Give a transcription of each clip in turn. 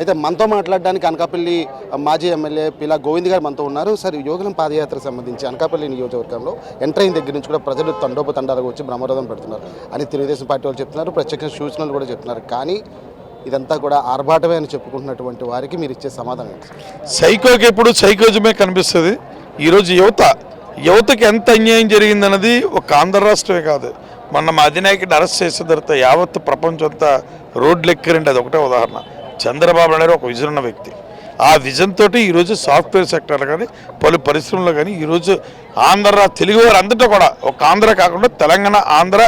అయితే మనతో మాట్లాడడానికి అనకాపల్లి మాజీ ఎమ్మెల్యే పిలా గోవింద్ గారు మనతో ఉన్నారు. సార్, యువగలం పాదయాత్రకు సంబంధించి అనకాపల్లి నియోజకవర్గంలో ఎంటర్ అయిన దగ్గర నుంచి కూడా ప్రజలు తండోపతండాలుగా వచ్చి బ్రహ్మరథం పెడుతున్నారు అని తెలుగుదేశం పార్టీ వాళ్ళు చెప్తున్నారు, ప్రత్యక్ష సూచనలు కూడా చెప్తున్నారు. కానీ ఇదంతా కూడా ఆర్భాటమే అని చెప్పుకుంటున్నటువంటి వారికి మీరు ఇచ్చే సమాధానం ఏంటి? సైకోకి ఎప్పుడు సైకోజమే కనిపిస్తుంది. ఈరోజు యువతకి ఎంత అన్యాయం జరిగిందన్నది ఒక ఆంధ్ర రాష్ట్రమే కాదు, మొన్న మా అధినాయకుడిని అరెస్ట్ చేసిన తర్వాత యావత్ ప్రపంచం అంతా రోడ్లు ఎక్కారంటే అది ఒకటే ఉదాహరణ. చంద్రబాబు నాయుడు ఒక విజన్ ఉన్న వ్యక్తి. ఆ విజన్ తోటి ఈరోజు సాఫ్ట్వేర్ సెక్టర్లో కానీ పలు పరిశ్రమలో కానీ ఈరోజు తెలుగువారు అందరితో కూడా ఒక ఆంధ్ర కాకుండా తెలంగాణ, ఆంధ్ర,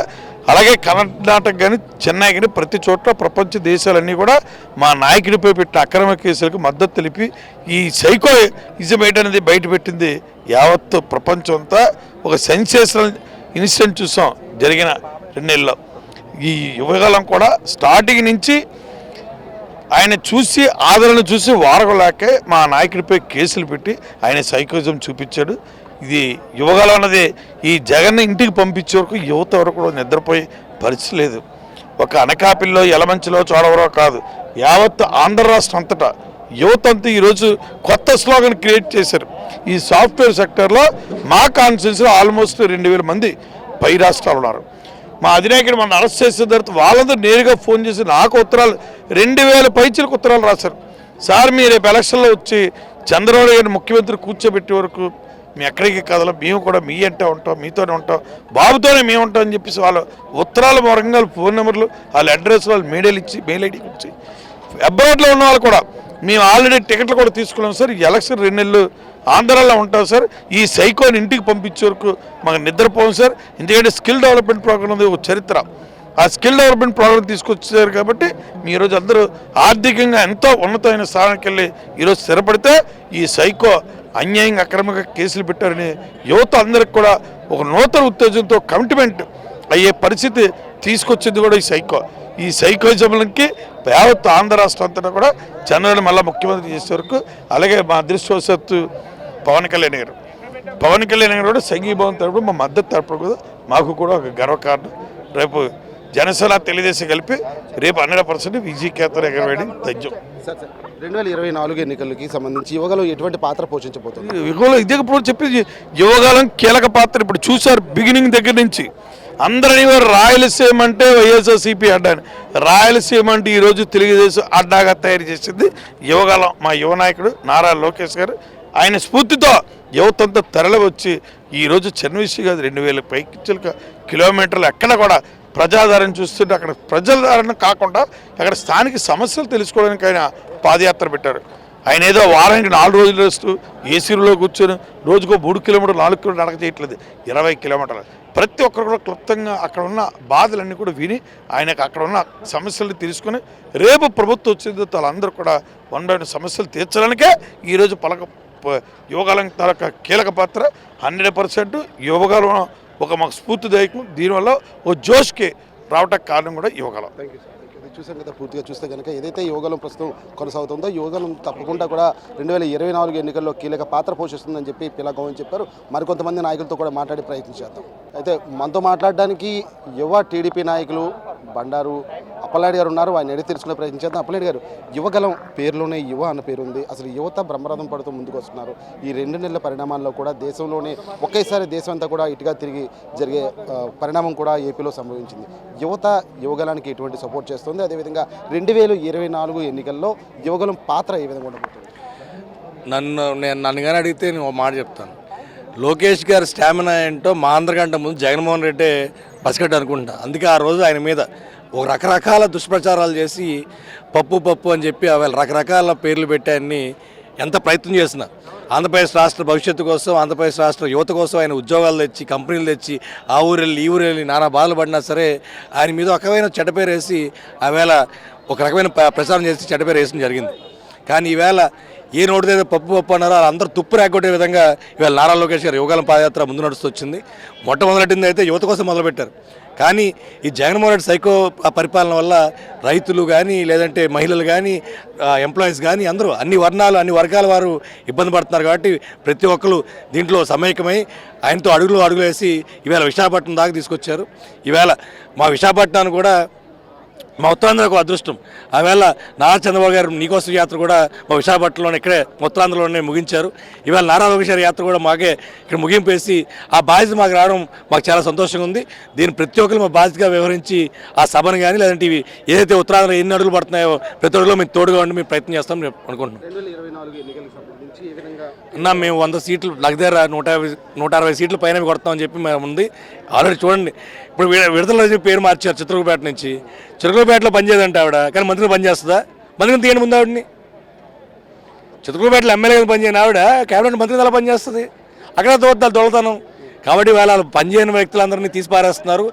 అలాగే కర్ణాటక కానీ చెన్నై కానీ ప్రతి చోట్ల ప్రపంచ దేశాలన్నీ కూడా మా నాయకుడిపై పెట్టిన అక్రమ కేసులకు మద్దతు తెలిపి ఈ సైకోయిజం ఏంటనేది బయటపెట్టింది. యావత్తు ప్రపంచం అంతా ఒక సెన్సేషనల్ ఇన్సిడెంట్ చూసాం జరిగిన 2 నెలల్లో. ఈ యువగలం కూడా స్టార్టింగ్ నుంచి ఆయన చూసి ఆదరణ చూసి వారగలేకే మా నాయకుడిపై కేసులు పెట్టి ఆయన సైకోయిజం చూపించాడు. ఇది యువగలం అన్నది ఈ జగన్ ఇంటికి పంపించే వరకు యువత వరకు కూడా నిద్రపోయే పరిస్థితి లేదు. ఒక అనకాపల్లిలో, యలమంచిలో, చోడవరో కాదు, యావత్ ఆంధ్ర రాష్ట్రం అంతటా యువత అంతా ఈరోజు కొత్త స్లోగన్ క్రియేట్ చేశారు. ఈ సాఫ్ట్వేర్ సెక్టర్లో మా కాన్స్టిట్యూన్సీలో ఆల్మోస్ట్ 2000 మంది పై రాష్ట్రాలు ఉన్నారు. మా అధినాయకుడు మన అరెస్ట్ చేసిన తర్వాత వాళ్ళందరూ నేరుగా ఫోన్ చేసి నాకు ఉత్తరాలు 2000 పైచలకు ఉత్తరాలు రాశారు. సార్, మీరు రేపు ఎలక్షన్లో వచ్చి చంద్రబాబు గారిని ముఖ్యమంత్రి కూర్చోబెట్టే వరకు మేము ఎక్కడికి కదలం, మేము కూడా మీ అంటే ఉంటాం, మీతోనే ఉంటాం, బాబుతోనే మేము ఉంటాం అని చెప్పేసి వాళ్ళ ఉత్తరాల మార్గంగా ఫోన్ నెంబర్లు, వాళ్ళ అడ్రస్, వాళ్ళు మెయిల్ ఐడికి ఇచ్చి అబ్రాడ్లో ఉన్న వాళ్ళు కూడా మేము ఆల్రెడీ టికెట్లు కూడా తీసుకున్నాం సార్, ఈ ఎలక్షన్ 2 నెలలు ఆంధ్రాలో ఉంటాం సార్, ఈ సైకోని ఇంటికి పంపించే వరకు మాకు నిద్రపోం సార్. ఎందుకంటే స్కిల్ డెవలప్మెంట్ ప్రోగ్రామ్ ఉంది, ఒక చరిత్ర. ఆ స్కిల్ డెవలప్మెంట్ ప్రోగ్రామ్ తీసుకొచ్చారు కాబట్టి ఈరోజు అందరూ ఆర్థికంగా ఎంతో ఉన్నతమైన స్థానానికి వెళ్ళి ఈరోజు స్థిరపడితే ఈ సైకో అన్యాయంగా అక్రమంగా కేసులు పెట్టారని యువత అందరికి కూడా ఒక నూతన ఉత్తేజంతో కమిట్మెంట్ అయ్యే పరిస్థితి తీసుకొచ్చింది కూడా ఈ సైకో. ఈ సైకోయిజంకి యావత్ ఆంధ్ర రాష్ట్రం అంతా కూడా చంద్రబాబు మళ్ళీ ముఖ్యమంత్రి చేసే వరకు, అలాగే మా అదృష్టవశాత్తు పవన్ కళ్యాణ్ గారు కూడా సంఘీభావం తరపు మా మద్దతు తరపు కూడా మాకు కూడా ఒక గర్వకారణం. రేపు జనసేన, తెలుగుదేశం కలిపి రేపు 100% విజయకేతనం ఎగరవేయడం తథ్యం. 2024 ఎన్నికలకి సంబంధించి యువగలం ఎటువంటి పాత్ర పోషించబోతుంది? యువగలం ఇదే చెప్పి యువగలం కీలక పాత్ర. ఇప్పుడు చూసారు బిగినింగ్ దగ్గర నుంచి అందరినీ రాయలసీమ అంటే వైఎస్ఆర్సీపీ అడ్డాని, రాయలసీమ అంటే ఈరోజు తెలుగుదేశం అడ్డాగా తయారు చేసింది యువగలం. మా యువ నాయకుడు నారా లోకేష్ గారు ఆయన స్ఫూర్తితో యువతంతా తరలి వచ్చి ఈరోజు చెన్నవిసి కాదు 2000 పైకి కిలోమీటర్లు ఎక్కడ కూడా ప్రజాదరణ చూస్తుంటే అక్కడ ప్రజాదరణ కాకుండా అక్కడ స్థానిక సమస్యలు తెలుసుకోవడానికి ఆయన పాదయాత్ర పెట్టారు. ఆయన ఏదో వారానికి 4 రోజులు రెస్ట్ ఏసీలో కూర్చొని రోజుకో 3 కిలోమీటర్లు 4 కిలోమీటర్లు నడక చేయట్లేదు, 20 కిలోమీటర్లు. ప్రతి ఒక్కరు కూడా క్లుప్తంగా అక్కడ ఉన్న బాధలన్నీ కూడా విని ఆయనకు అక్కడ ఉన్న సమస్యలను తెలుసుకొని రేపు ప్రభుత్వం వచ్చిందో వాళ్ళందరూ కూడా 1 సమస్యలు తీర్చడానికే ఈరోజు యువగలం తాలూకా కీలక పాత్ర. 100% యువగలం ఒక మాకు స్ఫూర్తిదాయకం. దీనివల్ల ఓ జోష్కి రావడానికి కారణం కూడా యువగలం. చూసాం కదా, పూర్తిగా చూస్తే కనుక ఏదైతే యువగలం ప్రస్తుతం కొనసాగుతుందో యువగలం తప్పకుండా కూడా 2024 ఎన్నికల్లో కీలక పాత్ర పోషిస్తుందని చెప్పి పిలా గోవింద్ చెప్పారు. మరికొంతమంది నాయకులతో కూడా మాట్లాడే ప్రయత్నం చేద్దాం. అయితే మనతో మాట్లాడడానికి యువ టీడీపీ నాయకులు బండారు అప్పలనాయుడు గారు ఉన్నారు. ఆయన ఎడిగి తెలుసుకునే ప్రయత్నం చేద్దాం. అప్పలనాయుడు గారు, యువగలం పేరులోనే యువ అన్న పేరు ఉంది. అసలు యువత బ్రహ్మరథం పడుతూ ముందుకు వస్తున్నారు. ఈ 2 నెలల పరిణామాల్లో కూడా దేశంలోనే ఒకేసారి దేశం అంతా కూడా ఇటుగా తిరిగి జరిగే పరిణామం కూడా ఏపీలో సంభవించింది. యువత యువగలానికి ఎటువంటి సపోర్ట్ చేస్తుంది? అదేవిధంగా 2024 ఎన్నికల్లో యువగలం పాత్ర ఏ విధంగా ఉండబోతుంది? నన్ను కానీ అడిగితే నేను ఒక మాట చెప్తాను. లోకేష్ గారి స్టామినా ఏంటో మా అందరికంటే ముందు జగన్మోహన్ రెడ్డి పసిగట్టు అనుకుంటా. అందుకే ఆ రోజు ఆయన మీద ఒక రకరకాల దుష్ప్రచారాలు చేసి పప్పు అని చెప్పి అవి రకరకాల పేర్లు పెట్టాయని ఎంత ప్రయత్నం చేసినా ఆంధ్రప్రదేశ్ రాష్ట్ర భవిష్యత్తు కోసం, ఆంధ్రప్రదేశ్ రాష్ట్ర యువత కోసం ఆయన ఉద్యోగాలు తెచ్చి, కంపెనీలు తెచ్చి, ఆ ఊరెళ్ళి ఈ ఊరెళ్ళి నానా బాధలు పడినా సరే ఆయన మీద ఒక రకమైన చెడ్డపేరు వేసి ఆవేళ ఒక రకమైన ప్రచారం చేసి చెడ్డపేరు వేయడం జరిగింది. కానీ ఈవేళ ఏ నోటి దగ్గర పప్పు అన్నారో అందరూ తుప్పు రాకొట్టే విధంగా ఇవాళ నారా లోకేష్ గారు యువగలం పాదయాత్ర ముందు నడుస్తూ వచ్చింది. మొట్టమొదటిది అయితే యువత కోసం మొదలుపెట్టారు. కానీ ఈ జగన్మోహన్ రెడ్డి సైకో పరిపాలన వల్ల రైతులు కానీ, లేదంటే మహిళలు కానీ, ఎంప్లాయీస్ కానీ అందరూ అన్ని వర్ణాలు, అన్ని వర్గాల వారు ఇబ్బంది పడుతున్నారు. కాబట్టి ప్రతి ఒక్కరు దీంట్లో సమైక్యమై ఆయనతో అడుగులు వేసి ఈవేళ విశాఖపట్నం దాకా తీసుకొచ్చారు. ఈవేళ మా విశాఖపట్నాన్ని కూడా మా ఉత్తరాంధ్రకు అదృష్టం. ఆవేళ నారా చంద్రబాబు గారు నీకోసం యాత్ర కూడా మా విశాఖపట్నంలోనే ఇక్కడే ఉత్తరాంధ్రలోనే ముగించారు. ఇవాళ నారా లోకేష్ గారి యాత్ర కూడా మాకే ఇక్కడ ముగింపు వేసి ఆ బాధ్యత మాకు రావడం మాకు చాలా సంతోషంగా ఉంది. దీన్ని ప్రతి ఒక్కరు మా బాధ్యతగా వ్యవహరించి ఆ సభను కానీ లేదంటే ఇవి ఏదైతే ఉత్తరాంధ్ర ఎన్ని అడుగులు పడుతున్నాయో ప్రతి ఒక్కరిలో మేము తోడుగా ఉండి మేము ప్రయత్నం చేస్తాం అనుకుంటున్నాం. 2024 ఎన్నికలకు సంబంధించి ఏ విధంగా అన్నా మేము 100 సీట్లు దగ్గర 160 సీట్ల పైన కొడతామని చెప్పి మేము ఉంది. ఆల్రెడీ చూడండి, ఇప్పుడు విడుదల పేరు మార్చారు చిత్రకూపేట నుంచి. చిత్రకూపేటలో పనిచేయదంటే ఆవిడ, కానీ మంత్రిగా పనిచేస్తుందా? మంత్రిని తీయండి ముందు ఆవిడని. చిత్రకూపేటలో ఎమ్మెల్యేగా పనిచేయని ఆవిడ కేబినెట్ మంత్రి ఎలా పనిచేస్తుంది? అక్కడ దొరతాను. కాబట్టి వాళ్ళ పనిచేయని వ్యక్తులందరినీ తీసి పారేస్తున్నారు.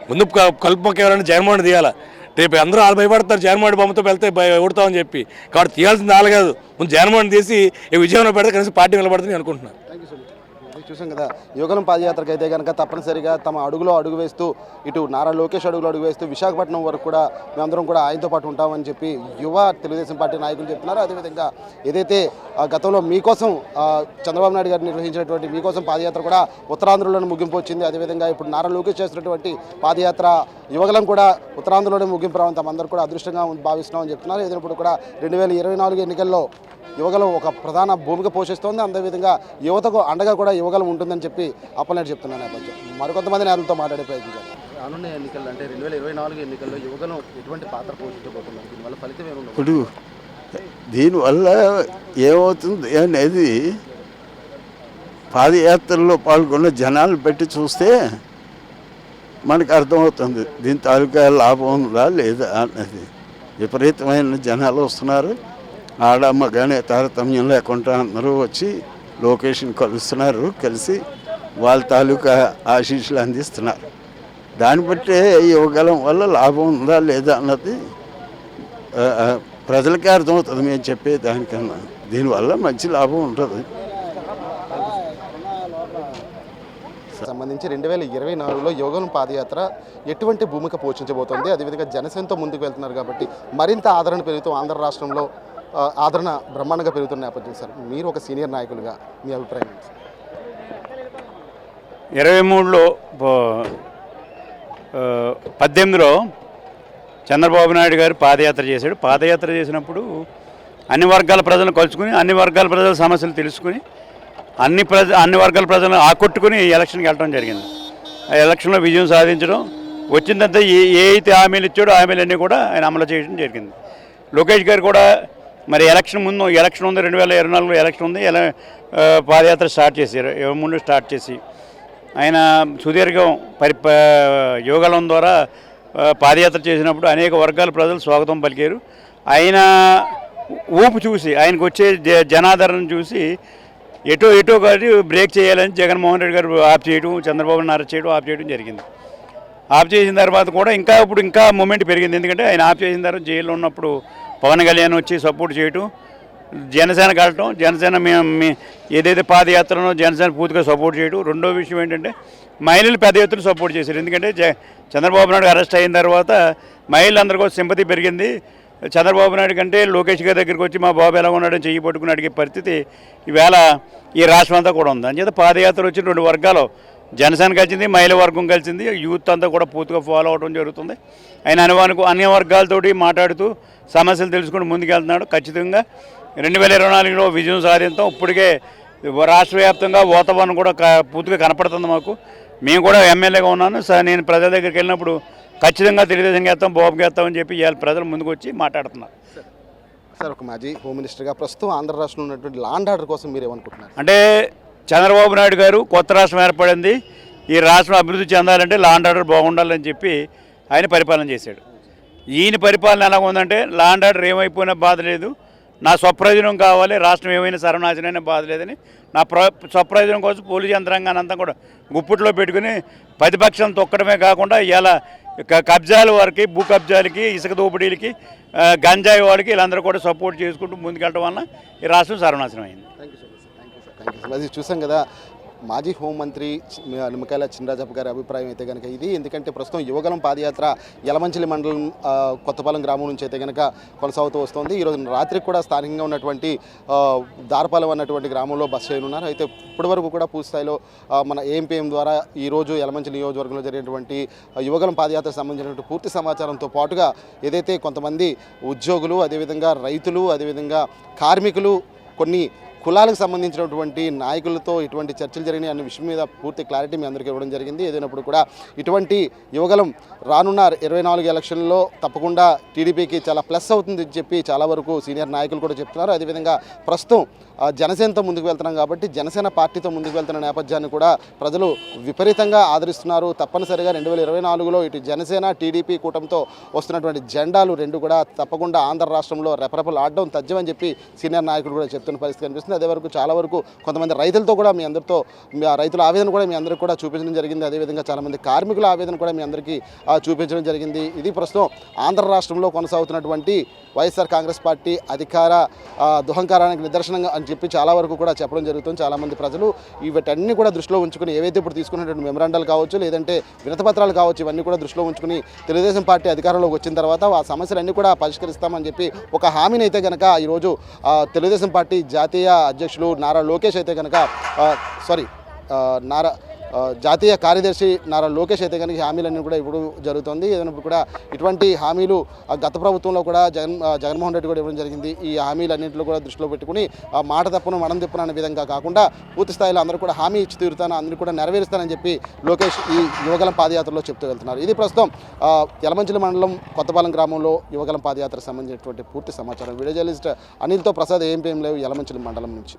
ముందు కలుపుకి ఎవరైనా జగన్మోహన్ తీయాలా? రేపు అందరూ వాళ్ళు భయపడతారు జగన్మోహన్ బొమ్మతో వెళ్తే ఓడతామని చెప్పి. కాబట్టి తీయాల్సింది వాళ్ళు కాదు, ముందు జగన్మోహన్ తీసి ఈ విజయంలో పెడితే కనీసం పార్టీ నిలబడుతుంది అనుకుంటున్నాను. చూసాం కదా, యువగలం పాదయాత్రకు అయితే కనుక తప్పనిసరిగా తమ అడుగులో అడుగు వేస్తూ ఇటు నారా లోకేష్ అడుగులో అడుగు వేస్తూ విశాఖపట్నం వరకు కూడా మేమందరం కూడా ఆయనతో పాటు ఉంటామని చెప్పి యువ తెలుగుదేశం పార్టీ నాయకులు చెప్తున్నారు. అదేవిధంగా ఏదైతే గతంలో మీకోసం చంద్రబాబు నాయుడు గారు నిర్వహించినటువంటి మీకోసం పాదయాత్ర కూడా ఉత్తరాంధ్రలోనే ముగింపు వచ్చింది. అదేవిధంగా ఇప్పుడు నారా లోకేష్ చేస్తున్నటువంటి పాదయాత్ర యువగలం కూడా ఉత్తరాంధ్రలోనే ముగింపు రావడం తమందరూ కూడా అదృష్టంగా భావిస్తున్నామని చెప్తున్నారు. ఏదైనప్పుడు కూడా 2024 ఎన్నికల్లో యువగలం ఒక ప్రధాన భూమిక పోషిస్తోంది. అదేవిధంగా యువతకు అండగా కూడా యువగలం ఉంటుందని చెప్పి అప్పలనేటి చెప్తున్నాను. నేపథ్యం మరికొంతమంది నేతలతో మాట్లాడే ప్రయత్నించారు. రానున్న ఎన్నికల్లో అంటే 2024 ఎన్నికల్లో యువగలం ఎటువంటి పాత్ర పోషించబోతున్నారు? దీనివల్ల ఫలితం ఏముంది? ఇప్పుడు దీనివల్ల ఏమవుతుంది అనేది పాదయాత్రలో పాల్గొన్న జనాలు పెట్టి చూస్తే మనకు అర్థమవుతుంది దీని తాలూకా లాభం ఉందా లేదా అన్నది. విపరీతమైన జనాలు వస్తున్నారు. ఆడ మగానే తారతమ్యం లేకుండా అందరూ వచ్చి లొకేషన్ కలుస్తున్నారు. కలిసి వాళ్ళ తాలూకా ఆశీస్సులు అందిస్తున్నారు. దాన్ని బట్టే యువగలం వల్ల లాభం ఉందా లేదా అన్నది ప్రజలకే అర్థమవుతుంది. మేము చెప్పే దానికన్నా దీనివల్ల మంచి లాభం ఉంటుంది. సంబంధించి 2024లో యువగలం పాదయాత్ర ఎటువంటి భూమిక పోషించబోతోంది? అదేవిధంగా జనసేనతో ముందుకు వెళ్తున్నారు కాబట్టి మరింత ఆదరణ పెరుగుతూ ఆంధ్ర రాష్ట్రంలో ఆదరణ బ్రహ్మాండంగా పెరుగుతున్న నేపథ్యం సార్, మీరు ఒక సీనియర్ నాయకులుగా మీ అభిప్రాయం ఏంటి? 23లో 18లో చంద్రబాబు నాయుడు గారు పాదయాత్ర చేశాడు. పాదయాత్ర చేసినప్పుడు అన్ని వర్గాల ప్రజలను కలుసుకుని అన్ని వర్గాల ప్రజల సమస్యలు తెలుసుకుని అన్ని వర్గాల ప్రజలను ఆకట్టుకుని ఎలక్షన్కి వెళ్ళడం జరిగింది. ఆ ఎలక్షన్లో విజయం సాధించడం, వచ్చిందంతా ఏ అయితే హామీలు ఇచ్చాడో హామీలన్నీ కూడా ఆయన అమలు చేయడం జరిగింది. లోకేష్ గారు కూడా మరి ఎలక్షన్ ముందు ఎలక్షన్ ఉంది, 2024లో ఎలక్షన్ ఉంది, పాదయాత్ర స్టార్ట్ చేశారు. 23లో స్టార్ట్ చేసి ఆయన సుదీర్ఘం యువగలం ద్వారా పాదయాత్ర చేసినప్పుడు అనేక వర్గాల ప్రజలు స్వాగతం పలికారు. ఆయన ఊపు చూసి ఆయనకు వచ్చే జనాదరణ చూసి ఎటో కాదు బ్రేక్ చేయాలని జగన్మోహన్ రెడ్డి గారు ఆఫ్ చేయడం, చంద్రబాబు నాయుడు చేయడం ఆఫ్ చేయడం జరిగింది. ఆఫ్ చేసిన తర్వాత కూడా ఇంకా మూమెంట్ పెరిగింది. ఎందుకంటే ఆయన ఆఫ్ చేసిన తర్వాత జైల్లో ఉన్నప్పుడు పవన్ కళ్యాణ్ వచ్చి సపోర్ట్ చేయటం, జనసేన కలటం, జనసేన ఏదైతే పాదయాత్రలో జనసేన పూర్తిగా సపోర్ట్ చేయడం. రెండో విషయం ఏంటంటే మహిళలు పెద్ద ఎత్తున సపోర్ట్ చేశారు. ఎందుకంటే చంద్రబాబు నాయుడు అరెస్ట్ అయిన తర్వాత మహిళలందరికీ సింపతి పెరిగింది. చంద్రబాబు నాయుడు కంటే లోకేష్ గారి దగ్గరికి వచ్చి మా బాబు ఎలా ఉన్నాడని చెయ్యి పట్టుకుని అడిగే పరిస్థితి ఈవేళ ఈ రాష్ట్రం అంతా కూడా ఉంది. అంచేత పాదయాత్ర వచ్చి 2 వర్గాలు, జనసేన కలిసింది, మహిళా వర్గం కలిసింది, యూత్ అంతా కూడా పూర్తిగా ఫాలో అవడం జరుగుతుంది. ఆయన అన్ని వర్గాలతోటి మాట్లాడుతూ సమస్యలు తెలుసుకుని ముందుకెళ్తున్నాడు. ఖచ్చితంగా 2024లో విజయం సాధిస్తాం. ఇప్పటికే రాష్ట్ర వ్యాప్తంగా వాతావరణం కూడా పూర్తిగా కనపడుతుంది మాకు. మేము కూడా ఎమ్మెల్యేగా ఉన్నాను సార్. నేను ప్రజల దగ్గరికి వెళ్ళినప్పుడు ఖచ్చితంగా తెలుగుదేశం చేస్తాం, బాబుకి వేస్తామని చెప్పి ఇవాళ ప్రజలు ముందుకు వచ్చి మాట్లాడుతున్నారు. సార్, ఒక మాజీ హోమ్ మినిస్టర్గా ప్రస్తుతం ఆంధ్ర రాష్ట్రంలో ఉన్నటువంటి లా అండ్ ఆర్డర్ కోసం మీరు ఏమనుకుంటున్నారు? అంటే చంద్రబాబు నాయుడు గారు కొత్త రాష్ట్రం ఏర్పడింది, ఈ రాష్ట్రం అభివృద్ధి చెందాలంటే లా అండ్ ఆర్డర్ బాగుండాలని చెప్పి ఆయన పరిపాలన చేశాడు. ఈయన పరిపాలన ఎలా ఉందంటే లా అండ్ ఆర్డర్ ఏమైపోయినా బాధ లేదు, నా స్వప్రయోజనం కావాలి, రాష్ట్రం ఏమైనా సర్వనాశనైనా బాధ లేదని నా స్వప్రయోజనం కోసం పోలీసు యంత్రాంగాన్ని అంతా కూడా గుప్పిట్లో పెట్టుకుని ప్రతిపక్షం తొక్కడమే కాకుండా ఇలా కబ్జాల వారికి, భూ కబ్జాలకి, ఇసుక దోపిడీలకి, గంజాయి వాడికి వీళ్ళందరూ కూడా సపోర్ట్ చేసుకుంటూ ముందుకెళ్ళడం వల్ల ఈ రాష్ట్రం సర్వనాశనం అయింది. Thank you so much. అది చూసాం కదా, మాజీ హోంమంత్రి నిమ్మకాయల చినరాజప్ప గారి అభిప్రాయం అయితే కనుక ఇది. ఎందుకంటే ప్రస్తుతం యువగలం పాదయాత్ర యలమంచిలి మండలం కొత్తపాలెం గ్రామం నుంచి అయితే కనుక కొనసాగుతూ వస్తుంది. ఈరోజు రాత్రికి కూడా స్థానికంగా ఉన్నటువంటి దారపాలెం అన్నటువంటి గ్రామంలో బస్ చేయనున్నారు. అయితే ఇప్పటివరకు కూడా పూర్తి స్థాయిలో మన ఏఎంపీఎం ద్వారా ఈరోజు యలమంచిలి నియోజకవర్గంలో జరిగినటువంటి యువగలం పాదయాత్రకు సంబంధించినటువంటి పూర్తి సమాచారంతో పాటుగా ఏదైతే కొంతమంది ఉద్యోగులు, అదేవిధంగా రైతులు, అదేవిధంగా కార్మికులు, కొన్ని కులాలకు సంబంధించినటువంటి నాయకులతో ఇటువంటి చర్చలు జరిగినాయి అనే విషయం మీద పూర్తి క్లారిటీ మీ అందరికీ ఇవ్వడం జరిగింది. ఏదైనప్పుడు కూడా ఇటువంటి యువగలం రానున్న 24 ఎలక్షన్లో తప్పకుండా టీడీపీకి చాలా ప్లస్ అవుతుంది అని చెప్పి చాలా వరకు సీనియర్ నాయకులు కూడా చెప్తున్నారు. అదేవిధంగా ప్రస్తుతం జనసేనతో ముందుకు వెళ్తున్నాం కాబట్టి జనసేన పార్టీతో ముందుకు వెళ్తున్న నేపథ్యాన్ని కూడా ప్రజలు విపరీతంగా ఆదరిస్తున్నారు. తప్పనిసరిగా 2024లో ఇటు జనసేన టీడీపీ కూటమితో వస్తున్నటువంటి జెండాలు రెండు కూడా తప్పకుండా ఆంధ్ర రాష్ట్రంలో రెపరెపలు ఆడడం తథ్యమని చెప్పి సీనియర్ నాయకులు కూడా చెప్తున్న పరిస్థితి కనిపిస్తుంది. అదే వరకు చాలా వరకు కొంతమంది రైతులతో కూడా మీ అందరితో రైతుల ఆవేదన కూడా మీ అందరికీ కూడా చూపించడం జరిగింది. అదేవిధంగా చాలామంది కార్మికుల ఆవేదన కూడా మీ అందరికీ చూపించడం జరిగింది. ఇది ప్రస్తుతం ఆంధ్ర రాష్ట్రంలో కొనసాగుతున్నటువంటి వైఎస్ఆర్ కాంగ్రెస్ పార్టీ అధికార దుహంకారానికి నిదర్శనంగా అని చెప్పి చాలా వరకు కూడా చెప్పడం జరుగుతుంది. చాలామంది ప్రజలు వీటన్ని కూడా దృష్టిలో ఉంచుకుని ఏవైతే ఇప్పుడు తీసుకున్నటువంటి మెమరాండాలు కావచ్చు, లేదంటే వినతిపత్రాలు కావచ్చు, ఇవన్నీ కూడా దృష్టిలో ఉంచుకుని తెలుగుదేశం పార్టీ అధికారంలోకి వచ్చిన తర్వాత ఆ సమస్యలన్నీ కూడా పరిష్కరిస్తామని చెప్పి ఒక హామీని అయితే కనుక ఈరోజు తెలుగుదేశం పార్టీ జాతీయ అధ్యక్షులు నారా లోకేష్ అయితే కనుక జాతీయ కార్యదర్శి నారా లోకేష్ అయితే కనుక హామీలన్నీ కూడా ఇప్పుడు జరుగుతుంది. ఏదైనప్పుడు కూడా ఇటువంటి హామీలు గత ప్రభుత్వంలో కూడా జగన్మోహన్ రెడ్డి కూడా ఇవ్వడం జరిగింది. ఈ హామీలన్నింటిలో కూడా దృష్టిలో పెట్టుకుని మాట తప్పును మనం తిప్పును అనే విధంగా కాకుండా పూర్తి స్థాయిలో అందరూ కూడా హామీ ఇచ్చి తీరుతాను, అందరూ కూడా నెరవేరుస్తానని చెప్పి లోకేష్ ఈ యువగలం పాదయాత్రలో చెప్తూ వెళ్తున్నారు. ఇది ప్రస్తుతం యలమంచిలి మండలం కొత్తపాలెం గ్రామంలో యువగలం పాదయాత్రకు సంబంధించినటువంటి పూర్తి సమాచారం. వీడియో జర్నలిస్ట్ అనిల్తో ప్రసాద్, ఏఎంపీఎం లైవ్, యలమంచిలి మండలం నుంచి.